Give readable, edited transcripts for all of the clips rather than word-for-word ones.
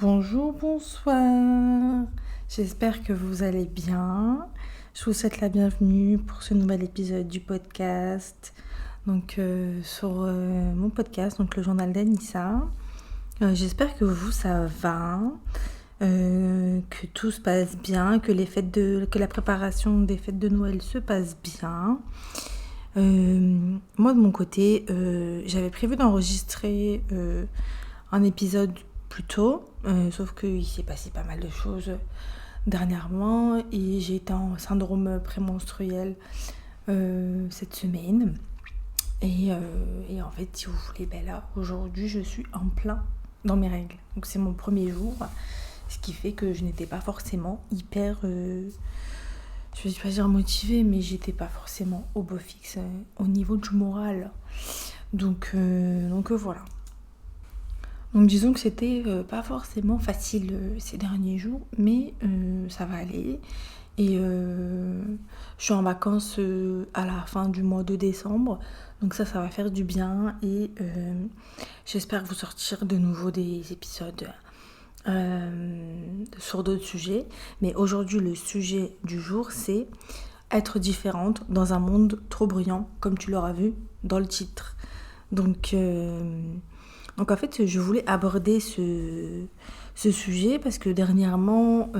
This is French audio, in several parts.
Bonjour, bonsoir. J'espère que vous allez bien. Je vous souhaite la bienvenue pour ce nouvel épisode du podcast. Sur mon podcast, donc le journal d'Anissa. J'espère que vous, ça va, que tout se passe bien, que que la préparation des fêtes de Noël se passe bien. Moi, de mon côté, j'avais prévu d'enregistrer un épisode plus tôt, sauf qu'il s'est passé pas mal de choses dernièrement et j'ai été en syndrome prémenstruel cette semaine. Et en fait, si vous voulez, là, aujourd'hui, je suis en plein dans mes règles. Donc c'est mon premier jour, ce qui fait que je n'étais pas forcément hyper... je vais pas dire motivée, mais j'étais pas forcément au beau fixe au niveau du moral. Donc voilà. Donc disons que c'était pas forcément facile ces derniers jours, mais ça va aller. Et je suis en vacances à la fin du mois de décembre, donc ça va faire du bien. Et j'espère vous sortir de nouveau des épisodes sur d'autres sujets. Mais aujourd'hui, le sujet du jour, c'est être différente dans un monde trop bruyant, comme tu l'auras vu dans le titre. Donc, en fait, je voulais aborder ce sujet parce que dernièrement,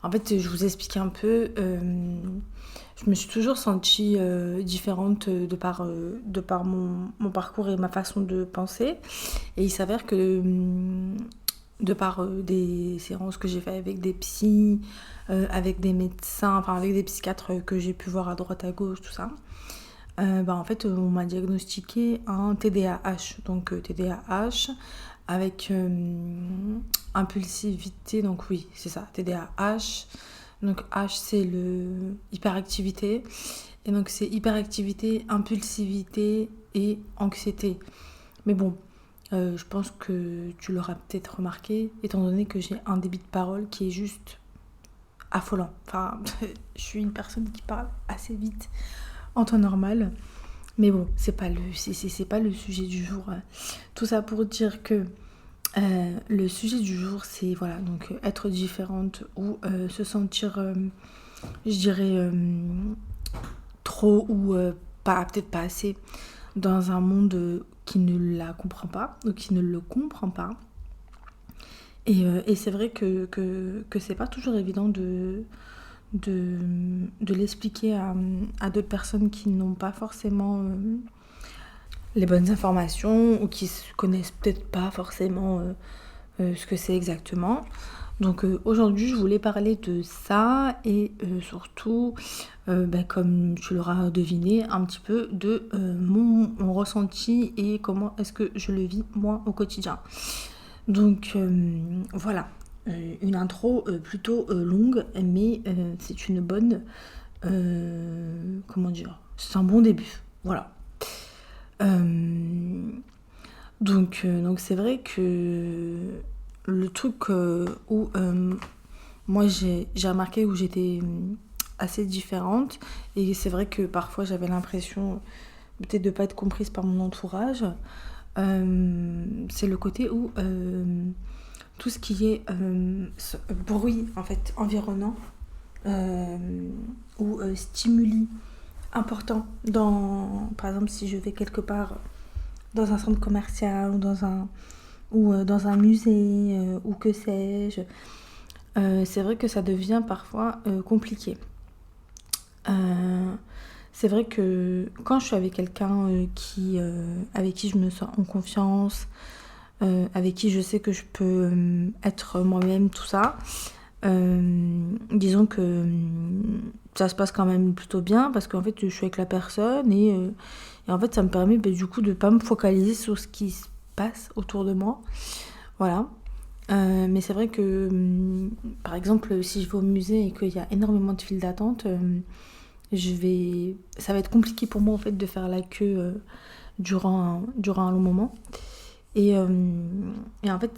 en fait, je vous explique un peu, je me suis toujours sentie différente de par mon parcours et ma façon de penser. Et il s'avère que de par des séances que j'ai fait avec des psys, avec des médecins, enfin avec des psychiatres que j'ai pu voir à droite à gauche, tout ça, en fait, on m'a diagnostiqué un TDAH. Donc TDAH avec impulsivité, donc oui, c'est ça, TDAH. Donc H, c'est le hyperactivité. Et donc c'est hyperactivité, impulsivité et anxiété. Mais bon, je pense que tu l'auras peut-être remarqué, étant donné que j'ai un débit de parole qui est juste affolant. Enfin, je suis une personne qui parle assez vite en temps normal. Mais bon, c'est pas le sujet du jour. Tout ça pour dire que le sujet du jour, c'est voilà, donc être différente ou se sentir, je dirais, trop ou pas, peut-être pas assez dans un monde qui ne la comprend pas ou qui ne le comprend pas. Et c'est vrai que c'est pas toujours évident de l'expliquer à d'autres personnes qui n'ont pas forcément les bonnes informations ou qui ne connaissent peut-être pas forcément ce que c'est exactement. Donc aujourd'hui, je voulais parler de ça et surtout, comme tu l'auras deviné, un petit peu de mon ressenti et comment est-ce que je le vis moi au quotidien. Donc voilà, une intro plutôt longue, mais c'est une bonne... comment dire? C'est un bon début, voilà. Donc c'est vrai que le truc où moi j'ai remarqué où j'étais assez différente, et c'est vrai que parfois j'avais l'impression peut-être de ne pas être comprise par mon entourage, c'est le côté où tout ce qui est bruit en fait environnant ou stimuli important par exemple, si je vais quelque part dans un centre commercial ou dans un musée ou que sais-je, c'est vrai que ça devient parfois compliqué. C'est vrai que quand je suis avec quelqu'un avec qui je me sens en confiance, avec qui je sais que je peux être moi-même, tout ça, disons que ça se passe quand même plutôt bien parce qu'en fait je suis avec la personne et en fait ça me permet du coup de pas me focaliser sur ce qui se passe autour de moi, voilà. Mais c'est vrai que par exemple si je vais au musée et qu'il y a énormément de files d'attente, ça va être compliqué pour moi en fait de faire la queue durant un long moment. Et en fait,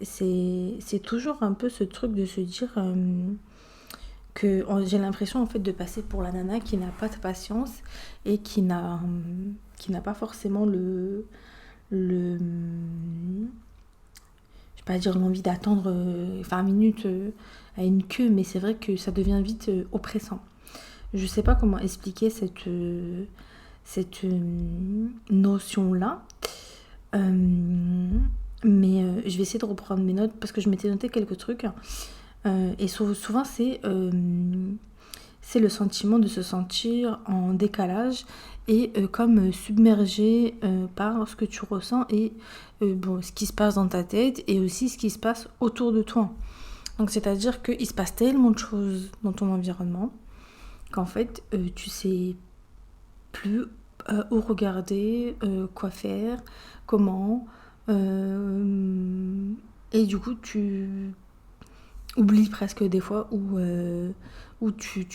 c'est toujours un peu ce truc de se dire que j'ai l'impression en fait de passer pour la nana qui n'a pas de patience et qui n'a pas forcément le... Je vais pas dire l'envie d'attendre 20 minutes à une queue, mais c'est vrai que ça devient vite oppressant. Je sais pas comment expliquer cette notion-là. Mais je vais essayer de reprendre mes notes parce que je m'étais noté quelques trucs. Et souvent, c'est le sentiment de se sentir en décalage et comme submergé par ce que tu ressens et ce qui se passe dans ta tête et aussi ce qui se passe autour de toi. Donc, c'est-à-dire qu'il se passe tellement de choses dans ton environnement qu'en fait, tu sais plus où regarder, quoi faire, comment. Et du coup, tu oublies presque des fois où tu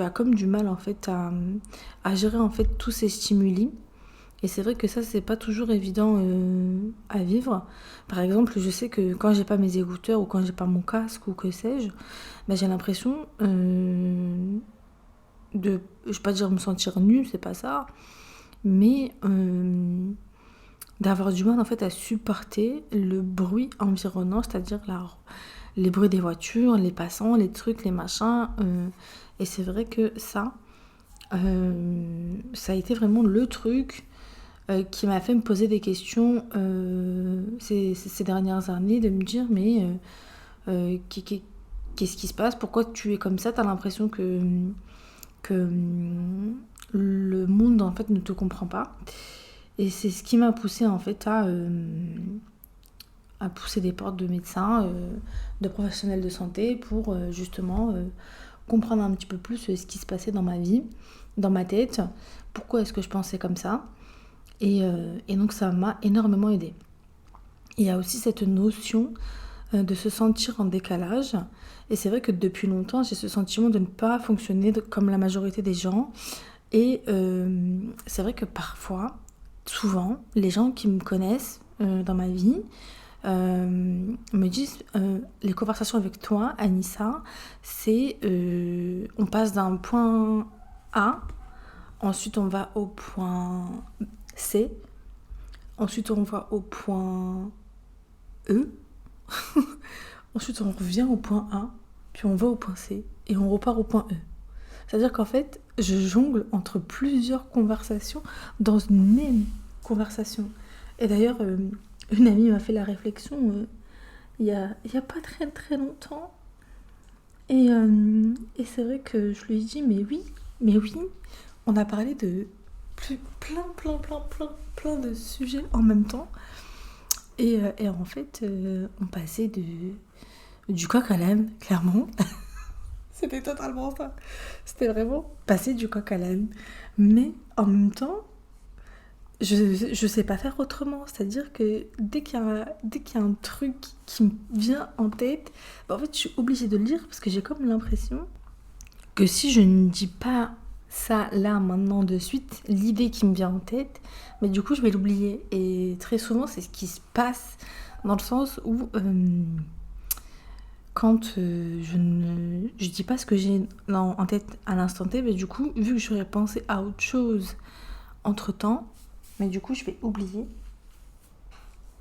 as comme du mal en fait à gérer en fait tous ces stimuli. Et c'est vrai que ça, c'est pas toujours évident à vivre. Par exemple, je sais que quand j'ai pas mes écouteurs ou quand j'ai pas mon casque ou que sais-je, bah, j'ai l'impression je vais pas dire me sentir nulle, c'est pas ça, mais d'avoir du mal en fait à supporter le bruit environnant, c'est-à-dire les bruits des voitures, les passants, les trucs, les machins. Et c'est vrai que ça a été vraiment le truc qui m'a fait me poser des questions ces dernières années, de me dire mais qu'est-ce qui se passe, pourquoi tu es comme ça, t'as l'impression que le monde en fait ne te comprend pas. Et c'est ce qui m'a poussée en fait à pousser des portes de médecins, de professionnels de santé pour justement comprendre un petit peu plus ce qui se passait dans ma vie, dans ma tête, pourquoi est-ce que je pensais comme ça. Et donc ça m'a énormément aidée. Il y a aussi cette notion de se sentir en décalage. Et c'est vrai que depuis longtemps, j'ai ce sentiment de ne pas fonctionner comme la majorité des gens. Et c'est vrai que parfois, souvent, les gens qui me connaissent dans ma vie me disent les conversations avec toi, Anissa, c'est on passe d'un point A, ensuite on va au point C, ensuite on va au point E, ensuite on revient au point A, puis on va au point C et on repart au point E. C'est-à-dire qu'en fait, je jongle entre plusieurs conversations dans une même conversation. Et d'ailleurs, une amie m'a fait la réflexion il y a pas très très longtemps. Et c'est vrai que je lui ai dit, mais oui, on a parlé de plein de sujets en même temps. Et en fait, on passait du coq à l'âne, clairement. C'était totalement ça. C'était vraiment passer du coq à l'âne. Mais en même temps, je sais pas faire autrement. C'est-à-dire que dès qu'il y a un truc qui me vient en tête, bah en fait, je suis obligée de le dire parce que j'ai comme l'impression que si je ne dis pas ça là, maintenant, de suite, l'idée qui me vient en tête, mais du coup, je vais l'oublier. Et très souvent, c'est ce qui se passe dans le sens où quand je dis pas ce que j'ai en tête à l'instant T, mais du coup, vu que j'aurais pensé à autre chose entre-temps, mais du coup, je vais oublier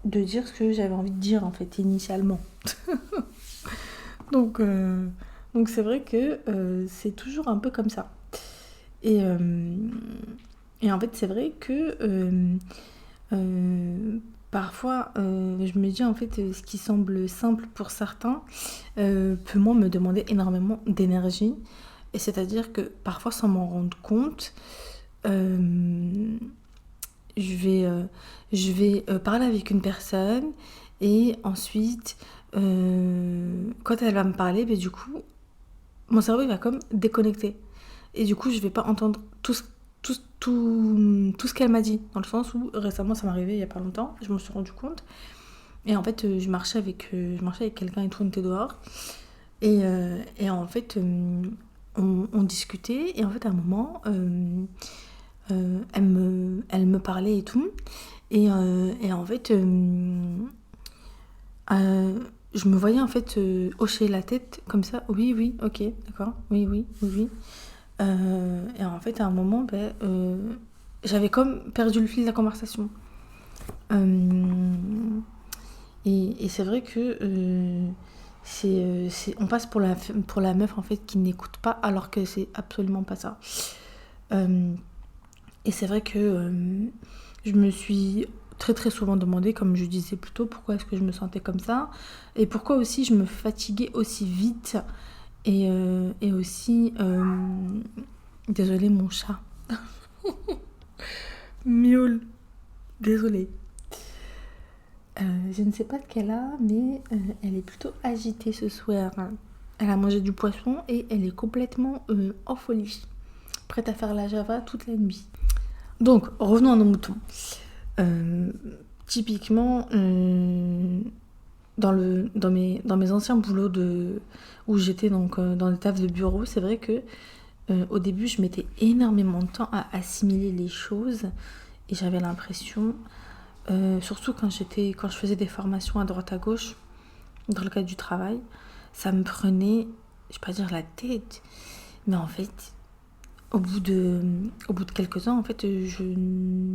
de dire ce que j'avais envie de dire, en fait, initialement. Donc c'est vrai que c'est toujours un peu comme ça. Et en fait, c'est vrai que parfois, je me dis, en fait, ce qui semble simple pour certains peut, moi, me demander énormément d'énergie. Et c'est-à-dire que parfois, sans m'en rendre compte, je vais parler avec une personne et ensuite, quand elle va me parler, ben, du coup, mon cerveau il va comme déconnecter. Et du coup, je vais pas entendre tout ce qu'elle m'a dit. Dans le sens où récemment, ça m'est arrivé il y a pas longtemps, je me suis rendu compte. Et en fait, je marchais avec quelqu'un et tout, on était dehors. Et en fait, on discutait. Et en fait, à un moment, elle me parlait et tout. Et en fait, je me voyais en fait hocher la tête comme ça. Oui, oui, ok, d'accord. Oui, oui, oui, oui. Et en fait, à un moment, j'avais comme perdu le fil de la conversation. Et c'est vrai que on passe pour la meuf en fait qui n'écoute pas alors que c'est absolument pas ça. Euh, et c'est vrai que je me suis très très souvent demandé, comme je disais plus tôt, pourquoi est-ce que je me sentais comme ça et pourquoi aussi je me fatiguais aussi vite et aussi... désolée mon chat. Miaule. Désolée. Je ne sais pas de quelle a, mais elle est plutôt agitée ce soir. Elle a mangé du poisson et elle est complètement en folie. Prête à faire la java toute la nuit. Donc, revenons à nos moutons. Euh, Typiquement, dans mes anciens boulots où j'étais donc dans des tafs de bureau, c'est vrai que au début, je mettais énormément de temps à assimiler les choses et j'avais l'impression, surtout quand je faisais des formations à droite à gauche, dans le cadre du travail, ça me prenait, je vais pas dire la tête, mais en fait, au bout de quelques ans, en fait, je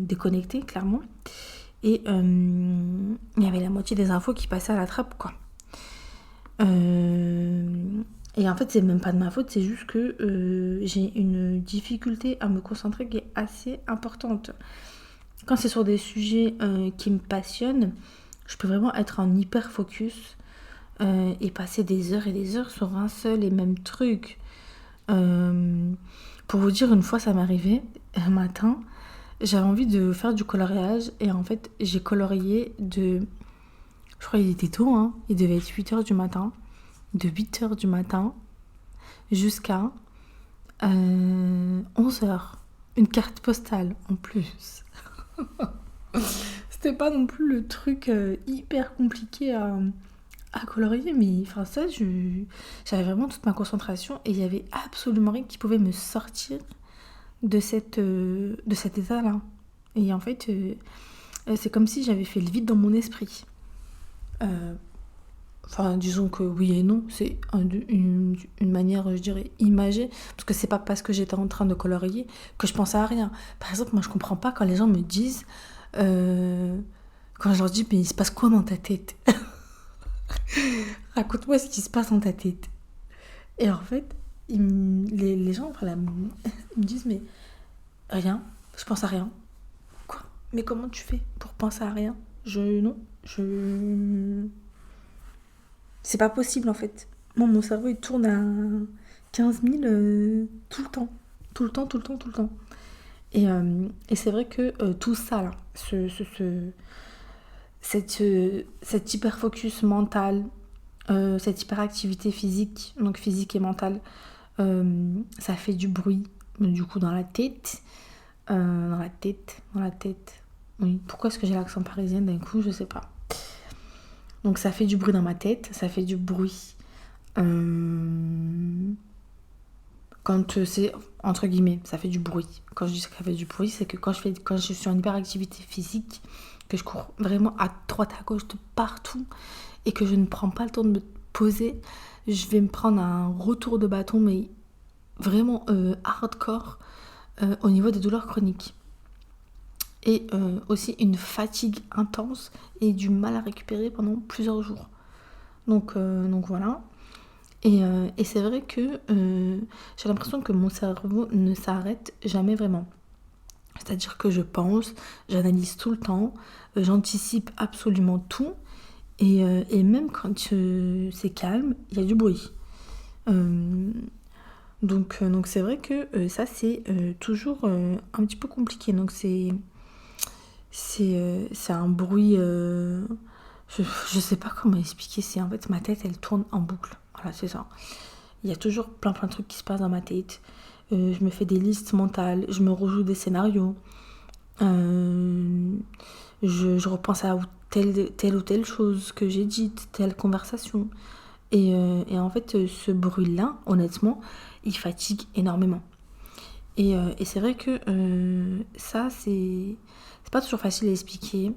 déconnectais clairement et il y avait la moitié des infos qui passaient à la trappe, quoi. Et en fait, c'est même pas de ma faute, c'est juste que j'ai une difficulté à me concentrer qui est assez importante. Quand c'est sur des sujets qui me passionnent, je peux vraiment être en hyper focus et passer des heures et des heures sur un seul et même truc. Pour vous dire, une fois, ça m'est arrivé, un matin, j'avais envie de faire du coloriage et en fait, j'ai colorié je crois qu'il était tôt, hein, il devait être 8h du matin, de 8h du matin jusqu'à 11h. Une carte postale en plus. C'était pas non plus le truc hyper compliqué à colorier, mais enfin ça, j'avais vraiment toute ma concentration et il y avait absolument rien qui pouvait me sortir de cet état-là. Et en fait, c'est comme si j'avais fait le vide dans mon esprit. Enfin, disons que oui et non, c'est une manière, je dirais, imagée, parce que c'est pas parce que j'étais en train de colorier que je pensais à rien. Par exemple, moi je comprends pas quand les gens me disent, quand je leur dis, mais il se passe quoi dans ta tête? Raconte-moi ce qui se passe dans ta tête. Et en fait, les gens, voilà, ils me disent, mais rien, je pense à rien. Quoi? Mais comment tu fais pour penser à rien? Non, c'est pas possible en fait. Moi, mon cerveau il tourne à 15 000 tout le temps. Tout le temps, tout le temps, tout le temps. Et c'est vrai que tout ça, là, cette hyper-focus mental, cette hyperactivité physique, donc physique et mentale, ça fait du bruit, du coup, dans la tête. Dans la tête. Oui, pourquoi est-ce que j'ai l'accent parisien d'un coup? Je sais pas. Donc ça fait du bruit dans ma tête, ça fait du bruit quand c'est entre guillemets, ça fait du bruit. Quand je dis que ça fait du bruit, c'est que quand je suis en hyperactivité physique, que je cours vraiment à droite à gauche de partout et que je ne prends pas le temps de me poser, je vais me prendre un retour de bâton mais vraiment hardcore au niveau des douleurs chroniques. Et aussi une fatigue intense et du mal à récupérer pendant plusieurs jours. Donc voilà. Et c'est vrai que j'ai l'impression que mon cerveau ne s'arrête jamais vraiment. C'est-à-dire que je pense, j'analyse tout le temps, j'anticipe absolument tout. Et même quand c'est calme, il y a du bruit. Donc c'est vrai que ça, c'est toujours un petit peu compliqué. Donc c'est un bruit... je sais pas comment expliquer. C'est en fait ma tête, elle tourne en boucle. Voilà, c'est ça. Il y a toujours plein de trucs qui se passent dans ma tête. Je me fais des listes mentales. Je me rejoue des scénarios. Je repense à telle ou telle chose que j'ai dite, telle conversation. Et en fait, ce bruit-là, honnêtement, il fatigue énormément. Et c'est vrai que ça, c'est pas toujours facile à expliquer.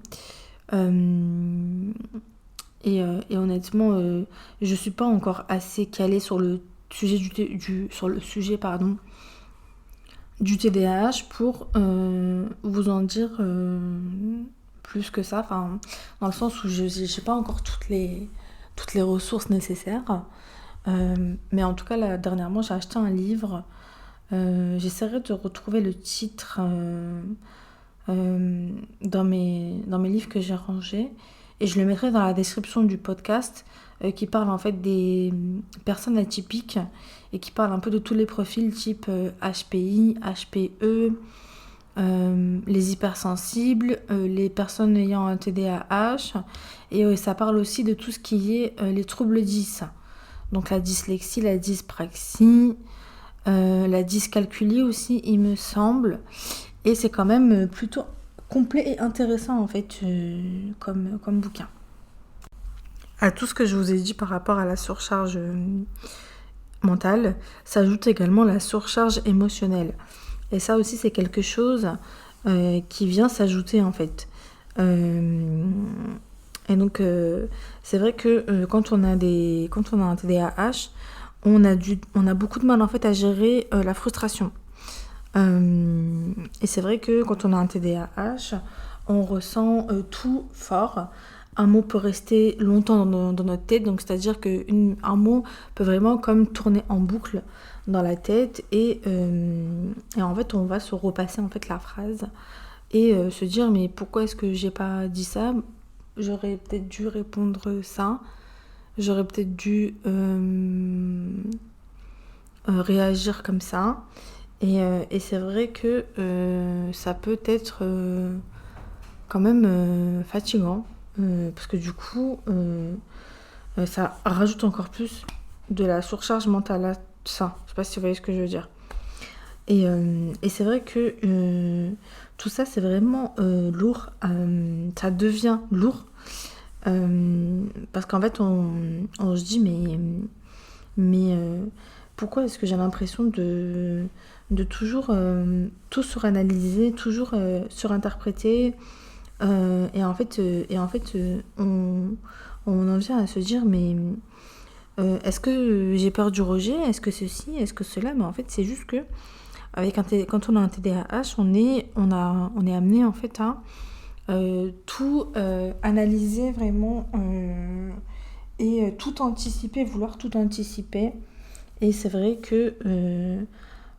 Et honnêtement, je suis pas encore assez calée sur le sujet du TDAH pour vous en dire plus que ça, enfin, dans le sens où je n'ai pas encore toutes les ressources nécessaires. Mais en tout cas, là, dernièrement, j'ai acheté un livre. J'essaierai de retrouver le titre dans mes livres que j'ai rangés. Et je le mettrai dans la description du podcast qui parle en fait des personnes atypiques et qui parle un peu de tous les profils type HPI, HPE, les hypersensibles, les personnes ayant un TDAH. Et ça parle aussi de tout ce qui est les troubles 10. Donc la dyslexie, la dyspraxie, la dyscalculie aussi, il me semble. Et c'est quand même plutôt complet et intéressant en fait comme bouquin. À tout ce que je vous ai dit par rapport à la surcharge mentale, s'ajoute également la surcharge émotionnelle. Et ça aussi c'est quelque chose qui vient s'ajouter en fait. Et donc c'est vrai que quand on a un TDAH, on a beaucoup de mal en fait à gérer la frustration. Et c'est vrai que quand on a un TDAH, on ressent tout fort. Un mot peut rester longtemps dans notre tête, donc c'est-à-dire qu'un mot peut vraiment comme tourner en boucle dans la tête et en fait on va se repasser en fait la phrase et se dire mais pourquoi est-ce que j'ai pas dit ça? J'aurais peut-être dû répondre ça, j'aurais peut-être dû réagir comme ça. Et c'est vrai que ça peut être quand même fatigant parce que du coup ça rajoute encore plus de la surcharge mentale à ça. Je sais pas si vous voyez ce que je veux dire. Et c'est vrai que tout ça c'est vraiment lourd. Ça devient lourd parce qu'en fait on se dit mais pourquoi est-ce que j'ai l'impression de toujours tout suranalyser, toujours surinterpréter et en fait on en vient à se dire mais est-ce que j'ai peur du rejet, est-ce que ceci, est-ce que cela, mais en fait c'est juste que quand on a un TDAH on est amené en fait à tout analyser vraiment et tout anticiper, vouloir tout anticiper. Et c'est vrai que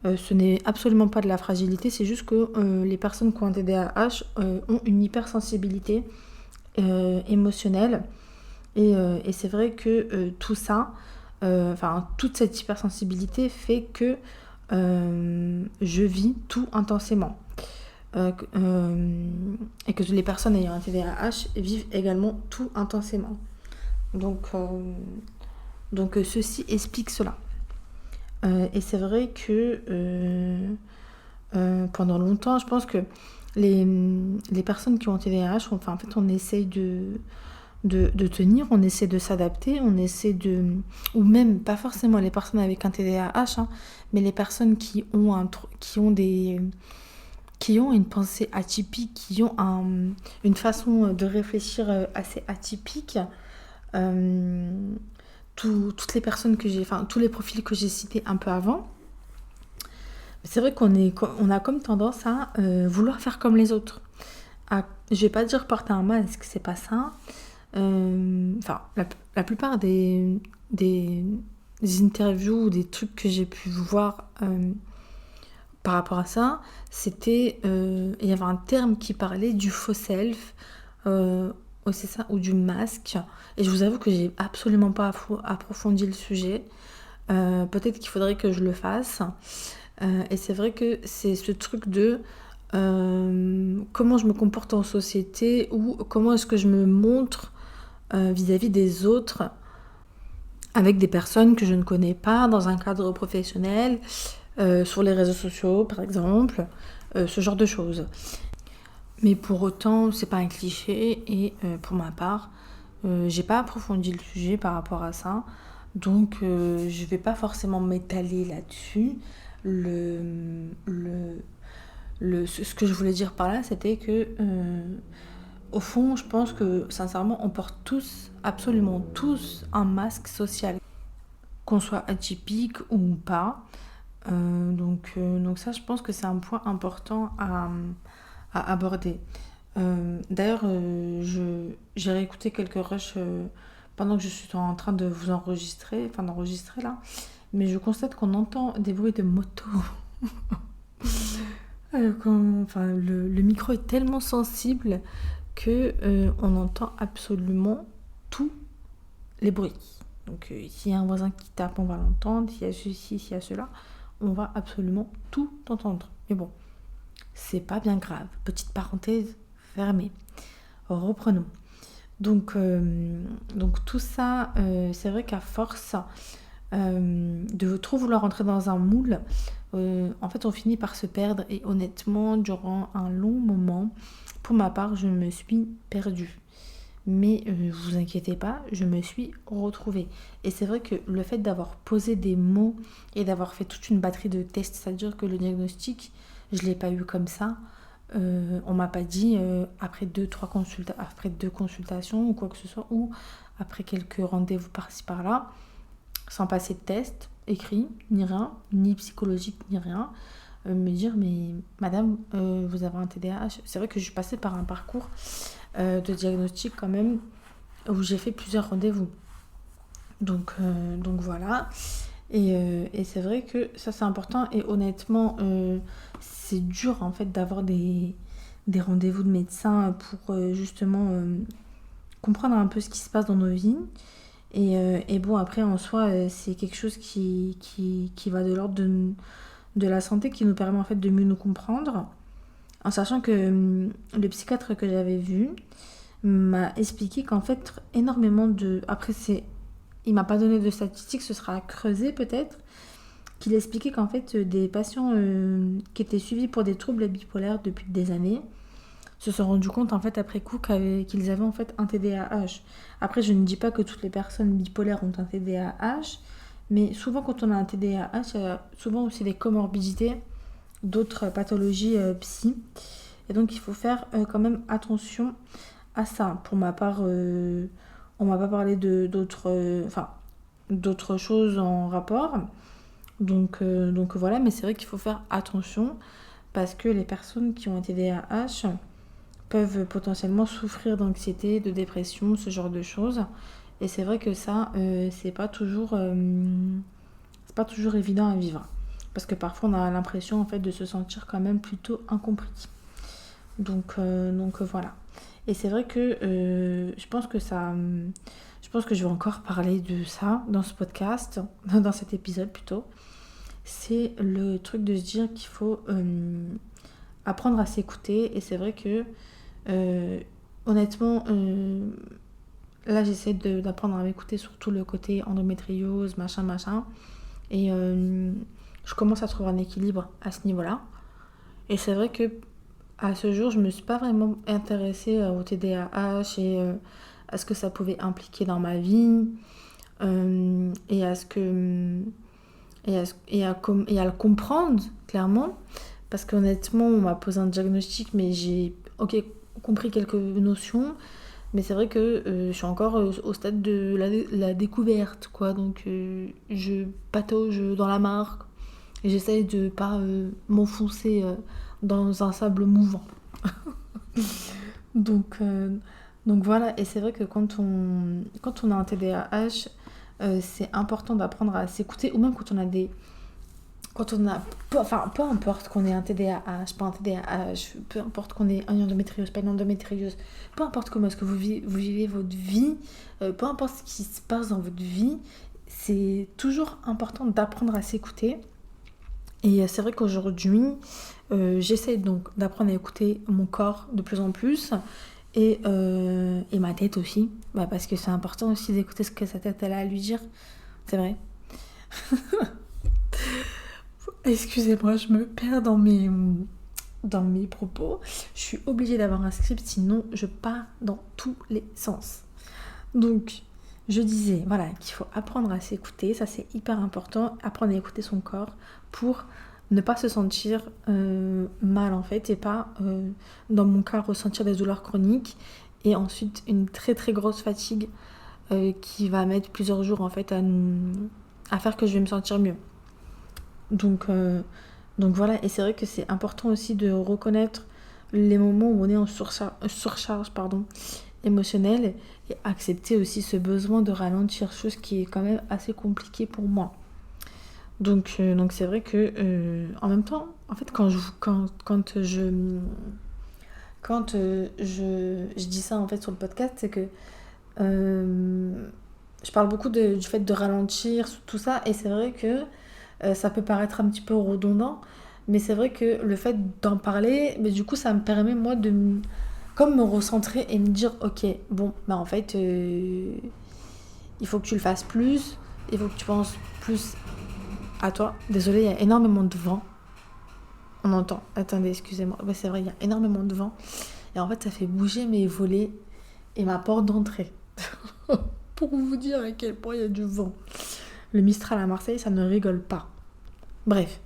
ce n'est absolument pas de la fragilité, c'est juste que les personnes qui ont un TDAH ont une hypersensibilité émotionnelle. Et c'est vrai que tout ça, toute cette hypersensibilité fait que je vis tout intensément. Et que les personnes ayant un TDAH vivent également tout intensément. Donc ceci explique cela. Et c'est vrai que pendant longtemps, je pense que les personnes qui ont TDAH, en fait, on essaye de tenir, on essaie de s'adapter, on essaie ou même pas forcément les personnes avec un TDAH, mais les personnes qui ont une pensée atypique, qui ont une façon de réfléchir assez atypique. Toutes les personnes tous les profils que j'ai cités un peu avant, c'est vrai qu'on a comme tendance à vouloir faire comme les autres. Je vais pas dire porter un masque, c'est pas ça. La plupart des interviews ou des trucs que j'ai pu voir par rapport à ça, c'était il y avait un terme qui parlait du faux self, c'est ça, ou du masque. Et je vous avoue que j'ai absolument pas approfondi le sujet. Peut-être qu'il faudrait que je le fasse. Et c'est vrai que c'est ce truc de comment je me comporte en société ou comment est-ce que je me montre vis-à-vis des autres avec des personnes que je ne connais pas dans un cadre professionnel, sur les réseaux sociaux par exemple, ce genre de choses. Mais pour autant, c'est pas un cliché et pour ma part, j'ai pas approfondi le sujet par rapport à ça. Donc je vais pas forcément m'étaler là-dessus. Ce que je voulais dire par là, c'était que au fond, je pense que sincèrement, on porte tous, absolument tous, un masque social, qu'on soit atypique ou pas. Donc ça, je pense que c'est un point important à aborder. D'ailleurs, j'ai réécouté quelques rushs pendant que je suis en train de vous enregistrer, enfin d'enregistrer là. Mais je constate qu'on entend des bruits de moto. Enfin, le micro est tellement sensible que on entend absolument tous les bruits. Donc s'il y a un voisin qui tape, on va l'entendre. S'il y a ceci, s'il y a cela, on va absolument tout entendre. Mais bon, c'est pas bien grave. Petite parenthèse fermée. Reprenons. Donc tout ça, c'est vrai qu'à force de trop vouloir rentrer dans un moule, en fait on finit par se perdre et honnêtement durant un long moment, pour ma part je me suis perdue. Mais vous inquiétez pas, je me suis retrouvée. Et c'est vrai que le fait d'avoir posé des mots et d'avoir fait toute une batterie de tests, c'est-à-dire que le diagnostic, je ne l'ai pas eu comme ça. On m'a pas dit après deux consultations ou quoi que ce soit, ou après quelques rendez-vous par-ci par-là, sans passer de test écrit, ni rien, ni psychologique, ni rien, me dire mais madame, vous avez un TDAH. C'est vrai que je suis passée par un parcours de diagnostic quand même où j'ai fait plusieurs rendez-vous. Donc voilà. Et c'est vrai que ça c'est important et honnêtement c'est dur en fait d'avoir des rendez-vous de médecin pour justement comprendre un peu ce qui se passe dans nos vies. Et bon après en soi c'est quelque chose qui va de l'ordre de la santé qui nous permet en fait de mieux nous comprendre. En sachant que le psychiatre que j'avais vu m'a expliqué qu'en fait énormément de... Après il m'a pas donné de statistiques, ce sera à creuser peut-être, qu'il expliquait qu'en fait des patients qui étaient suivis pour des troubles bipolaires depuis des années se sont rendus compte en fait après coup qu'ils avaient en fait un TDAH. Après je ne dis pas que toutes les personnes bipolaires ont un TDAH, mais souvent quand on a un TDAH, il y a souvent aussi des comorbidités, d'autres pathologies psy. Et donc il faut faire quand même attention à ça. Pour ma part, on m'a pas parlé d'autres choses en rapport. Donc voilà, mais c'est vrai qu'il faut faire attention parce que les personnes qui ont un TDAH peuvent potentiellement souffrir d'anxiété, de dépression, ce genre de choses. Et c'est vrai que ça, c'est pas toujours évident à vivre. Parce que parfois on a l'impression en fait de se sentir quand même plutôt incompris. Donc voilà. Et c'est vrai que je pense que je vais encore parler de ça dans ce podcast, dans cet épisode plutôt. C'est le truc de se dire qu'il faut apprendre à s'écouter. Et c'est vrai que honnêtement, là j'essaie d'apprendre à m'écouter sur tout le côté endométriose, machin. Et je commence à trouver un équilibre à ce niveau-là. Et c'est vrai que à ce jour, je me suis pas vraiment intéressée au TDAH et à ce que ça pouvait impliquer dans ma vie et à ce que et à le comprendre clairement parce qu'honnêtement, on m'a posé un diagnostic, mais j'ai compris quelques notions. Mais c'est vrai que je suis encore au stade de la découverte, quoi. Donc je patauge dans la mare et j'essaye de pas m'enfoncer dans un sable mouvant. donc, euh, donc voilà, et c'est vrai que quand on a un TDAH, c'est important d'apprendre à s'écouter, ou même quand on a enfin, peu importe qu'on ait un TDAH, pas un TDAH, peu importe qu'on ait un endométriose, pas une endométriose, peu importe comment est-ce que vous vivez votre vie, peu importe ce qui se passe dans votre vie, c'est toujours important d'apprendre à s'écouter. Et c'est vrai qu'aujourd'hui, j'essaie donc d'apprendre à écouter mon corps de plus en plus et ma tête aussi, parce que c'est important aussi d'écouter ce que sa tête elle a à lui dire, c'est vrai. Excusez-moi, je me perds dans mes propos. Je suis obligée d'avoir un script, sinon je pars dans tous les sens. Donc, je disais, voilà, qu'il faut apprendre à s'écouter, ça c'est hyper important, apprendre à écouter son corps pour ne pas se sentir mal en fait et pas, dans mon cas, ressentir des douleurs chroniques et ensuite une très très grosse fatigue qui va mettre plusieurs jours en fait à faire que je vais me sentir mieux. Donc voilà, et c'est vrai que c'est important aussi de reconnaître les moments où on est en surcharge émotionnelle et accepter aussi ce besoin de ralentir, chose qui est quand même assez compliquée pour moi. Donc c'est vrai que en même temps, en fait, quand je dis ça en fait sur le podcast, c'est que je parle beaucoup du fait de ralentir, tout ça, et c'est vrai que ça peut paraître un petit peu redondant, mais c'est vrai que le fait d'en parler, mais du coup, ça me permet moi comme me recentrer et me dire, ok, bon, bah en fait, il faut que tu le fasses plus, il faut que tu penses plus à toi. Désolée, il y a énormément de vent. On entend. Attendez, excusez-moi. Ouais, c'est vrai, il y a énormément de vent. Et en fait, ça fait bouger mes volets et ma porte d'entrée. Pour vous dire à quel point il y a du vent. Le Mistral à Marseille, ça ne rigole pas. Bref.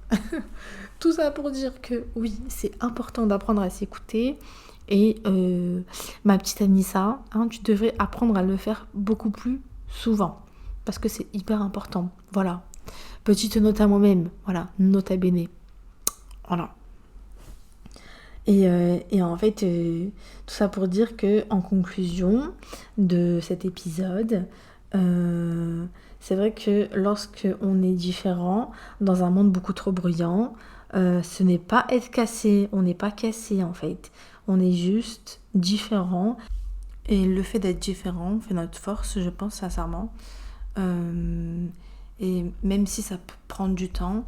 Tout ça pour dire que oui, c'est important d'apprendre à s'écouter. Et ma petite Anissa, hein, tu devrais apprendre à le faire beaucoup plus souvent. Parce que c'est hyper important. Voilà. Petite note à moi-même. Voilà. Nota bene. Voilà. Et en fait, tout ça pour dire que en conclusion de cet épisode, c'est vrai que lorsque on est différent dans un monde beaucoup trop bruyant, ce n'est pas être cassé, on n'est pas cassé en fait, on est juste différent. Et le fait d'être différent fait notre force, je pense sincèrement. Et même si ça peut prendre du temps,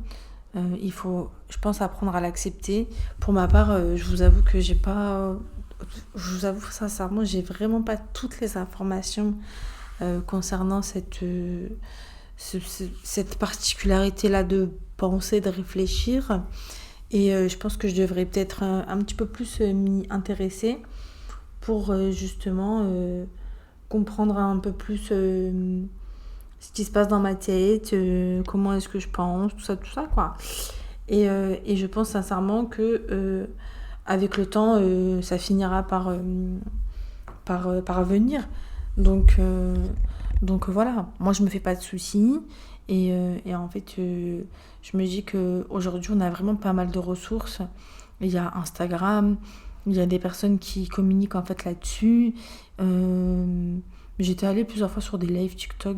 il faut, je pense, apprendre à l'accepter. Pour ma part, je vous avoue que j'ai pas... Je vous avoue sincèrement, j'ai vraiment pas toutes les informations concernant cette particularité-là de penser, de réfléchir. Et je pense que je devrais peut-être un petit peu plus m'y intéresser pour justement comprendre un peu plus ce qui se passe dans ma tête, comment est-ce que je pense, tout ça quoi. Et je pense sincèrement que avec le temps, ça finira par venir. Donc voilà, moi je me fais pas de soucis. Et en fait, je me dis qu'aujourd'hui, on a vraiment pas mal de ressources. Il y a Instagram, il y a des personnes qui communiquent en fait là-dessus. J'étais allée plusieurs fois sur des lives TikTok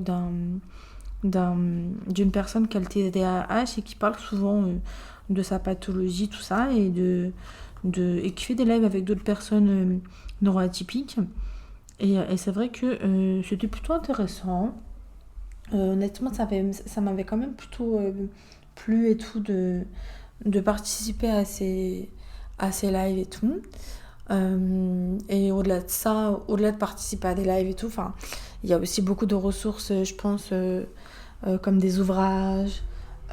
d'une personne qui a le TDAH et qui parle souvent de sa pathologie, tout ça, et qui fait des lives avec d'autres personnes neuroatypiques. Et c'est vrai que c'était plutôt intéressant. Honnêtement, ça m'avait quand même plutôt plu et tout de participer à ces lives et tout. Et au-delà de ça, au-delà de participer à des lives et tout, il y a aussi beaucoup de ressources, je pense, comme des ouvrages,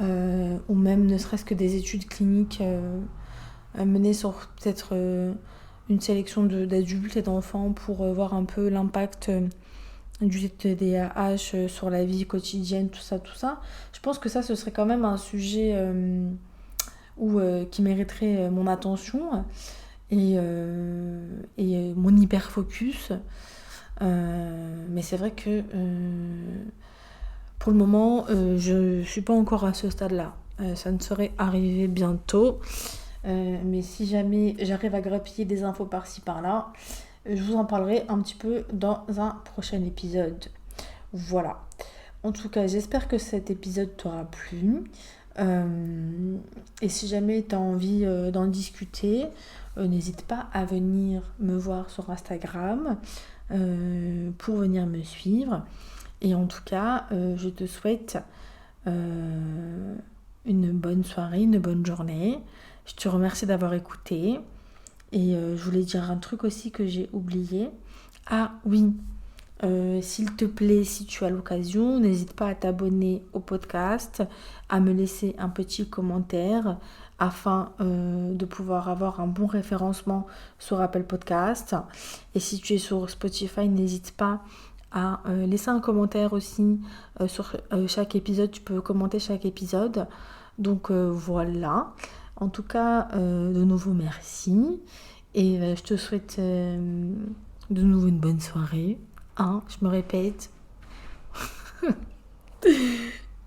ou même ne serait-ce que des études cliniques menées sur peut-être une sélection d'adultes et d'enfants pour voir un peu l'impact du TDAH sur la vie quotidienne, tout ça. Je pense que ça, ce serait quand même un sujet qui mériterait mon attention et mon hyper focus. Mais c'est vrai que pour le moment, je suis pas encore à ce stade-là. Ça ne saurait arriver bientôt. Mais si jamais j'arrive à grappiller des infos par-ci par-là, je vous en parlerai un petit peu dans un prochain épisode. Voilà. En tout cas, j'espère que cet épisode t'aura plu. Et si jamais tu as envie d'en discuter, n'hésite pas à venir me voir sur Instagram pour venir me suivre. Et en tout cas, je te souhaite une bonne soirée, une bonne journée. Je te remercie d'avoir écouté. Et je voulais dire un truc aussi que j'ai oublié. Ah oui, s'il te plaît, si tu as l'occasion, n'hésite pas à t'abonner au podcast, à me laisser un petit commentaire afin de pouvoir avoir un bon référencement sur Apple Podcast. Et si tu es sur Spotify, n'hésite pas à laisser un commentaire aussi sur chaque épisode. Tu peux commenter chaque épisode. Donc voilà. En tout cas, de nouveau, merci. Et je te souhaite de nouveau une bonne soirée. Je me répète.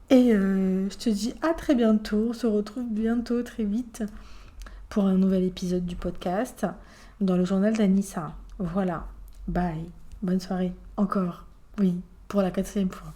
Et je te dis à très bientôt. On se retrouve bientôt, très vite, pour un nouvel épisode du podcast dans le journal d'Anissa. Voilà, bye, bonne soirée, encore, oui, pour la 4e fois.